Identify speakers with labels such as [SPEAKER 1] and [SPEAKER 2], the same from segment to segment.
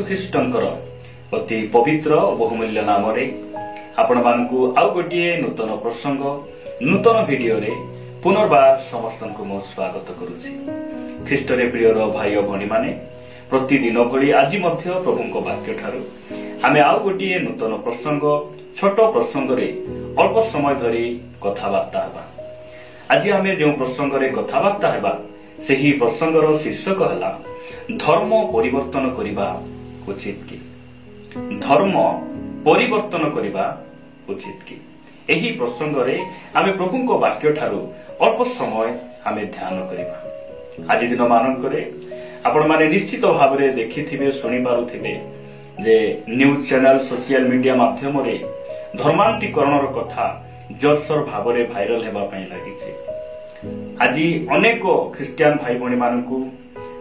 [SPEAKER 1] ख्रीष्टंकर अति पवित्र और बहुमूल्य नाम आपण मानकु आउ गोटे नूतन प्रसंग नूतन वीडियो रे पुनर्बार समस्त को मो स्वागत करुछि। ख्रीष्ट रे प्रिय भाई और भणी माने प्रतिदिन भली आज मध्य प्रभु वाक्य ठारू आमे आउ गोटे नूतन प्रसंग छोट प्रसंग रे अल्प समय धरी कथावार्ता हेबा। आज आमे जो प्रसंग रे कथावार्ता हेबा सेही प्रसंगर शीर्षक हला धर्म परिवर्तन करिबा उचित कि। धर्म परिवर्तन करिबा उचित कि एही प्रसंग रे आमे प्रभु को वाक्य ठारू अल्प समय आमे ध्यान करिबा। आज दिन मानकरे आपण माने निश्चित भाव रे देखिथिबे सुनि पारुथिबे जे न्यूज चैनल सोशल मीडिया माध्यम रे धर्मांतरीकरणर कथा जोरसोर भाव रे भाइरल हेबा पई लागिছে। आज अनेक ख्रिस्टियन भाई भणी मानकु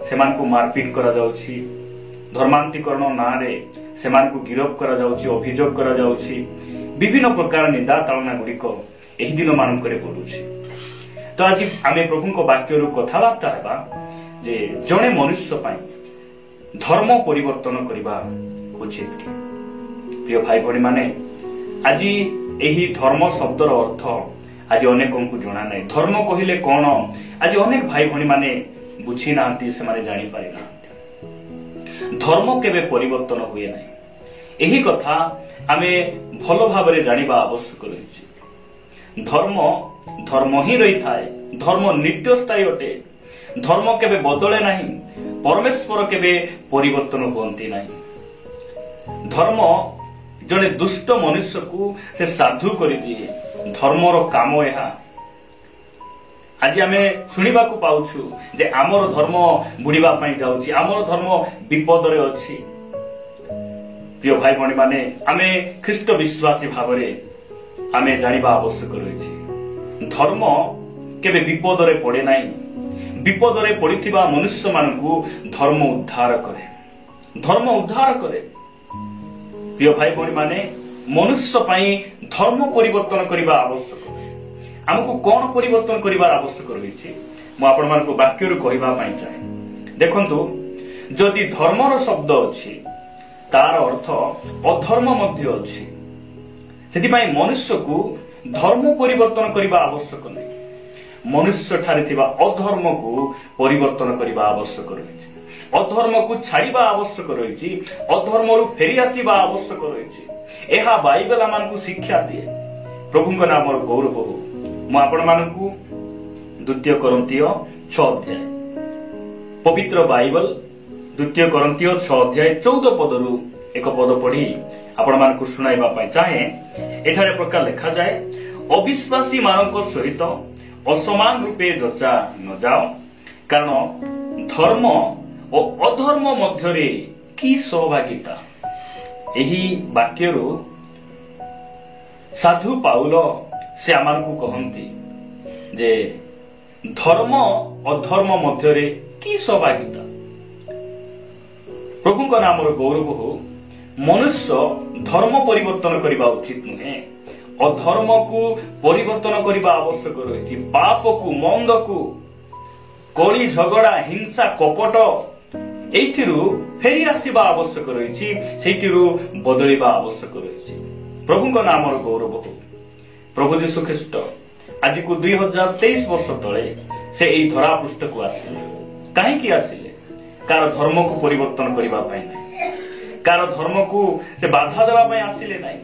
[SPEAKER 1] सेमानकु मारपीट करा जाउछि, धर्मांतरीकरण ना रे सेमानकु गिरफ करा जाउछि, अभियोग करा जाउछि, विभिन्न प्रकार निंदा तालना गुड़िक एही दिन मानकरे पडुछि। तो आज आमे प्रभु को वाक्य रु कथावार्ता हेबा जे जणे मनुष्य पई धर्म परिवर्तन करिबा उचित कि। प्रिय भाई भणी माने आज एही धर्म शब्दर अर्थ आज अनेक को जना नहीं। धर्म कहिले कौन आज अनेक भाई भणी माने बुझी नांती, से माने जानि पारि नांती। धर्म केबे परिवर्तन हुए नहीं एही कथा आमे भलो भाव रे जानिबा आवश्यक रहिछि। धर्म धर्म ही रही थाए, धर्म नित्य स्थायी अटे, धर्म केबे बदले नहीं, परमेश्वर केबे परिवर्तन होंती नहीं। धर्म जने दुष्ट मनुष्य को से साधु करि दिए, धर्मर काम यह। आज आमे सुनिबा को पाउछु जे आमर धर्म बुड़ीबा पई जाउछि, आमर धर्म विपद रे अछि। प्रिय भाई भणी माने आमे ख्रीष्ट विश्वासी भाव रे आमे जानिबा आवश्यक रहिछि। धर्म केबे विपद रे पड़े नाही, विपद रे पड़िथिबा मनुष्य मानकु धर्म उद्धार करे, धर्म उद्धार करे। प्रिय भाई भणी माने मनुष्य पई धर्म परिवर्तन करिबा आवश्यक। हमकु कोन परिवर्तन करिबार आवश्यक रहिछि मु आपण मानकु वाक्य रु कहिबा पई चाहे। देखंतु जदि धर्मर शब्द अछि तार अर्थ अधर्म मध्य अछि। सेति पई मनुष्य को धर्म परिवर्तन करिबा आवश्यक नै। मनुष्य ठारे थिबा अधर्म को परिवर्तन करिबा आवश्यक रहिछि। अधर्म को छाड़िबा आवश्यक रहिछि, अधर्म रु फेरी आसीबा आवश्यक रहिछि। एहा बाइबल आमानकु शिक्षा दिए। प्रभु को नाम गौरव हो। मु आपण मानकु 2 कोरिन्थिय 6 अध्याय पवित्र बाइबल 2 कोरिन्थिय 6 अध्याय 14 पदरु एक पद पढ़ी आपण मानकु सुनाइबा पई चाहे। एठारे प्रकार लिखा जाए, अविश्वासी मानक सहित असमान रूपे जचा न जाओ, कारण धर्म और अधर्म मध्यरे की सहभागिता। एही वाक्यरु साधु पाउल से आमानकु कहंती जे धर्म अधर्म मध्यरे की सहभागिता। प्रभु को नाम गौरव हो। मनुष्य धर्म परिवर्तन करिबा उचित नुहे, अधर्म को परिवर्तन करिबा आवश्यक रहिछि। पाप को, मंद को, कली झगड़ा, हिंसा, कपट एथिरु फेरी आसीबा आवश्यक रहिछि, सेथिरु बदलिबा आवश्यक रहिछि। प्रभु को नाम गौरव हो। प्रभु यीशु ख्रीष्ट आज को 2023 वर्ष तले से एई धरा पृष्ठ को आसिले। काहे कि आसिले? कार धर्म को परिवर्तन करिबा पई नै, कार धर्म को से बाधा देबा पई आसिले नै,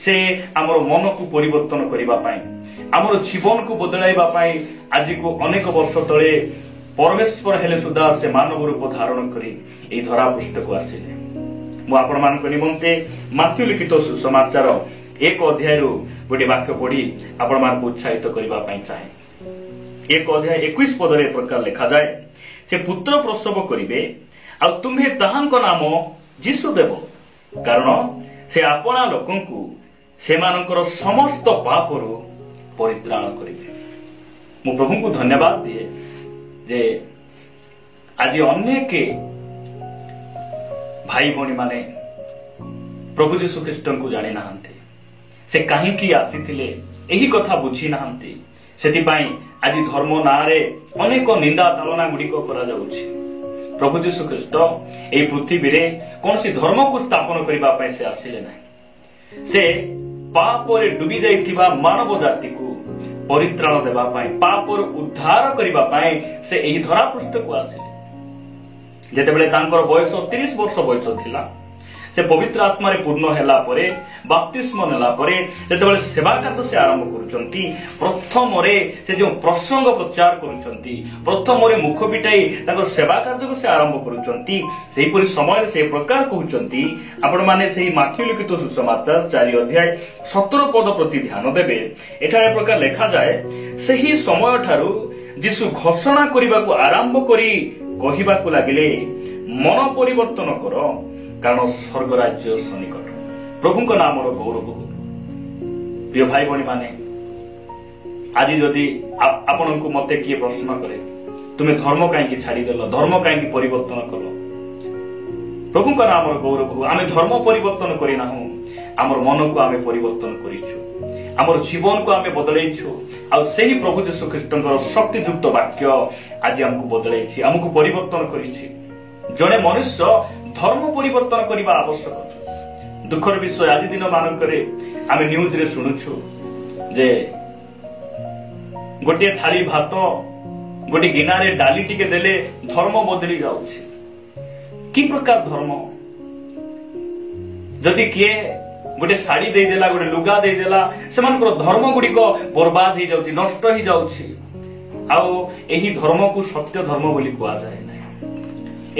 [SPEAKER 1] से हमर मन को परिवर्तन करिबा पई, हमर जीवन को बदलाइबा पई आज को अनेक वर्ष तले परमेश्वर हेले सुधा से मानव रूप धारण करी एई धरा पृष्ठ को आसिले। मु आपण मान को निमंते माथ्यू लिखित सुसमाचार 1 अध्याय रु गोटे वाक्य पढ़ी आपण मान को उत्साहित करिबा पई चाहे। 1 अध्याय 21 पद रे प्रकार लिखा जाए, से पुत्र प्रसव करिवे आ तुम्हे ताहांको नाम यीशु देव, कारण से आपणा लोकंकु सेमानकर समस्त पापरु परित्राण करिवे। मु प्रभु को धन्यवाद दिए जे आज अनेक भाई भणी माने प्रभु यीशु ख्रीष्ट को जानि नाहंती, से काहेकि आसीथिले एही कथा बुझी नाहंती। सेति पई आज धर्म नारे अनेक निंदा तालना गुड़िक करा जाउछि। प्रभु जीशु ख्रीष्ट ए पृथ्वी रे कौन सी धर्म को स्थापन करबा पय से आसिले नाही से पाप रे डूबी जाइथिबा मानव जाति को परित्राण देबा पय पाप रो उद्धार करबा पय से एही धरा पृष्ठ को आसिले जेतेबेले तांकर बयस 30 वर्ष बयस थिला से पवित्र आत्मा रे पूर्ण हैला परे बपतिस्म नेला परे जेतेबेले सेवा कार्य से आरंभ करूचंती प्रथम रे से जो प्रसंग प्रचार करूचंती प्रथम रे मुख पिटाई ताकर सेवा कार्य को से आरंभ करूचंती सेही परि समय से प्रकार कहउचंती आपण माने सेही माथ्यू लिखित सुसमाचार 4 अध्याय 17 पद प्रति ध्यान देबे एठारे प्रकार लिखा जाय सेही समय ठारू यीशु घोषणा करबा को आरंभ करी कहिबा को लागिले मन परिवर्तन करो कारण स्वर्ग राज्य सन्निकट प्रभु नाम गौरव हो प्रिय भाई भणी माने आज जदि आपण को मते किए प्रश्न करे तुम्हें धर्म कहीं छाड़देल धर्म कहीं परिवर्तन कल प्रभु नाम गौरव हो आम धर्म परिवर्तन करना आमर मन को आम परिवर्तन कर आमर जीवन को आम बदलैछु आ सही प्रभु जीशु ख्रीष्टर शक्तियुक्त वाक्य आज आमको बदलैछि आमको परिवर्तन करिछि जड़े मनुष्य धर्म परिवर्तन करने आवश्यक दुखर विषय आज दिन मानक आम न्यूज रे शुणुछु जे गोटे थाली भात गोटे गिनारे डाली टिके देले धर्म बदली जाउछि कि प्रकार धर्म जदि किए गोटे साड़ी दे देला गोटे लुगा दे देला सेमानकर धर्म गुड़िक बर्बाद हो जाउछि नष्ट हो जाउछि आउ एही धर्म को सत्य धर्म बोली कुआ जाय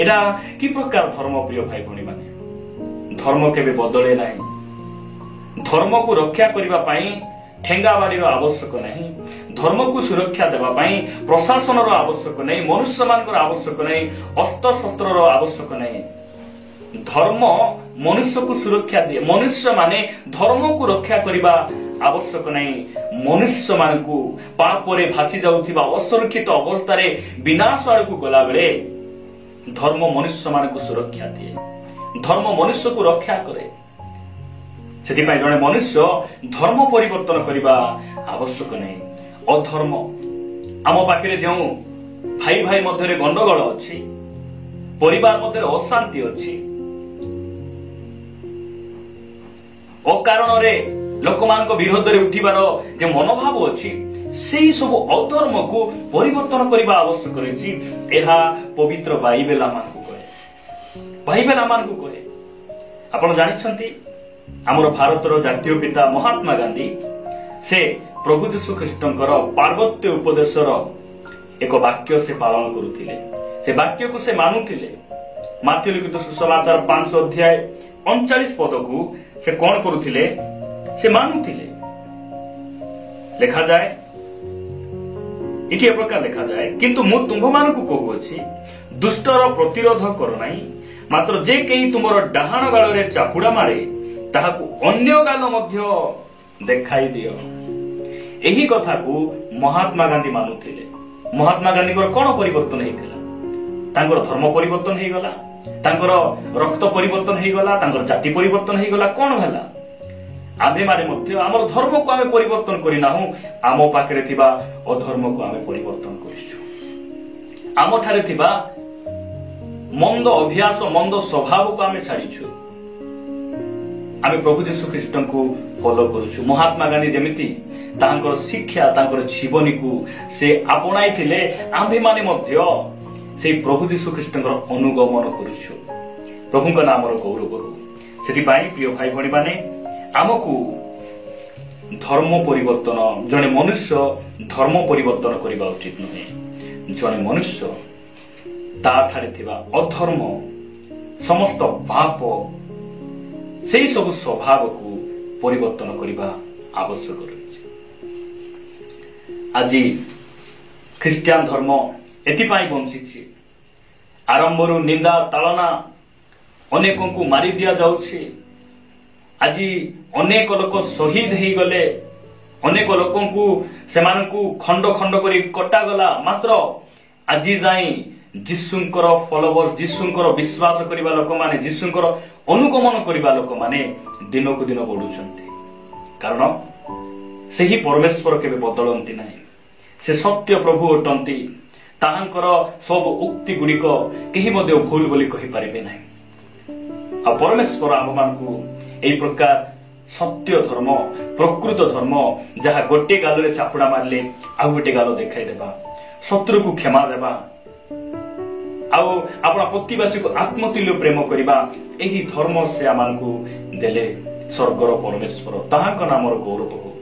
[SPEAKER 1] एटा कि प्रकार धर्म प्रिय भाई भणी माने धर्म केबे बदले नाही धर्म को रक्षा करबा पई ठेंगाबाड़ी आवश्यक नहीं धर्म को सुरक्षा देबा पई प्रशासन आवश्यक नहीं मनुष्य मानकर आवश्यक नहीं अस्त्र शस्त्र आवश्यक नहीं धर्म मनुष्य को सुरक्षा दिए मनुष्य माने धर्म को रक्षा करबा आवश्यक नहीं मनुष्य मान को पाप रे भासी जाउथिबा असुरक्षित अवस्था रे विनाश आड़ को गला बेले धर्म मनुष्य मान को सुरक्षा दिए धर्म मनुष्य को रक्षा करे से जड़े मनुष्य धर्म परिवर्तन करने आवश्यक नहीं अधर्म आम पाखे जो भाई भाई मध्य गंडगोल अच्छी परिवार मध्य अशांति अच्छी अकारण लोक मान विरोध में उठिबार जो मनोभाव अच्छी से सब अधर्म को परिवर्तन करने आवश्यक रही पवित्र बाइबेल आमको कहे बाइबेल आमको कहे आपण जानिछंती आमर भारतर जातीय पिता महात्मा गांधी से प्रभु जीशु ख्रीष्टर पार्वत्य उपदेशर एक वाक्य से पालन करुथिले से वाक्य को से मानुथिले माथ्यू लिखित सुसमाचार 5 अध्याय 39 पद को से कौन करुथिले से मानुथिले लिखा जाए इति प्रकार लिखा जाए किंतु मु तुम्भ मान को कहूछि दुष्टर प्रतिरोध कर नाही मात्र जे केही तुमर डाहाण गाल रे चापुडा मारे ताहाकू अन्य गाल मध्य देखाई दियो एही कथा को महात्मा गांधी मानुथिले महात्मा गांधी को कोन परिवर्तन हेइथिला तांकर धर्म परिवर्तन हेइ गला तांकर रक्त परिवर्तन हेइ गला तांकर जाति परिवर्तन हेइ गला कोन हला आमे मारे मध्य आमर धर्म को आमे परिवर्तन करिना हूं आमो पाखरे थिबा अधर्म को आमे परिवर्तन करिछु आमो ठारे थिबा मंद अभ्यास मंद स्वभाव को आमे छाड़ीछु आमे प्रभु जीशु ख्रीष्टन को फॉलो करूछु महात्मा गांधी जेमिति तांकर शिक्षा तांकर जीवनी को से आपणाई थिले आमे माने मध्य से प्रभु जीशु ख्रीष्टन अनुगमन करूछु प्रभुଙ୍କ नामर गौरव हो सेति पाई प्रिय भाई भणी माने आमको धर्म परिवर्तन जड़े मनुष्य धर्म परिवर्तन करने उचित नुहे जड़े मनुष्य ताठारे थिबा अधर्म समस्त पाप से सब स्वभाव को परिवर्तन करने आवश्यक रही आज ख्रिस्टियान धर्म एथिपाई बंची आरंभरू निंदा ताड़ना अनेकों को मारी दिया जाउछि आज अनेक लोक शहीद हो गले अनेक लोकों को सेमान को खंड खंड करी कटा गला मात्र आज जाई जीशुंकर फॉलोवर्स जीशुंकर विश्वास करिबा लोक माने जीशुंकर अनुगमन करिबा लोक माने दिन को दिन बढ़ुचंती कारण से ही परमेश्वर केबे बदलंती नाही से सत्य प्रभु अटंती ତାହାଙ୍କର ସବୁ ଉକ୍ତି ଗୁଡ଼ିକ କେହି ମଧ୍ୟ ଭୁଲ ବୋଲି କହିପାରିବେ ନାହିଁ। ଆଉ ପରମେଶ୍ୱର ଆମମାନଙ୍କୁ ଏହି ପ୍ରକାର ସତ୍ୟ ଧର୍ମ, ପ୍ରକୃତ ଧର୍ମ, ଯାହା ଗୋଟିଏ ଗାଲରେ ଚାପୁଡା ମାରିଲେ ଆଉ ଗୋଟେ ଗାଲ ଦେଖାଇଦେବା, ଶତ୍ରୁକୁ କ୍ଷମା ଦେବା, ଆଉ ଆପଣ ପ୍ରତିବାସୀକୁ ଆତ୍ମତୁଲ୍ୟ ପ୍ରେମ କରିବା, ଏହି ଧର୍ମ ସେ ଆମକୁ ଦେଲେ ସ୍ୱର୍ଗର ପରମେଶ୍ୱର, ତାହାଙ୍କ ନାମର ଗୌରବ ହଉ।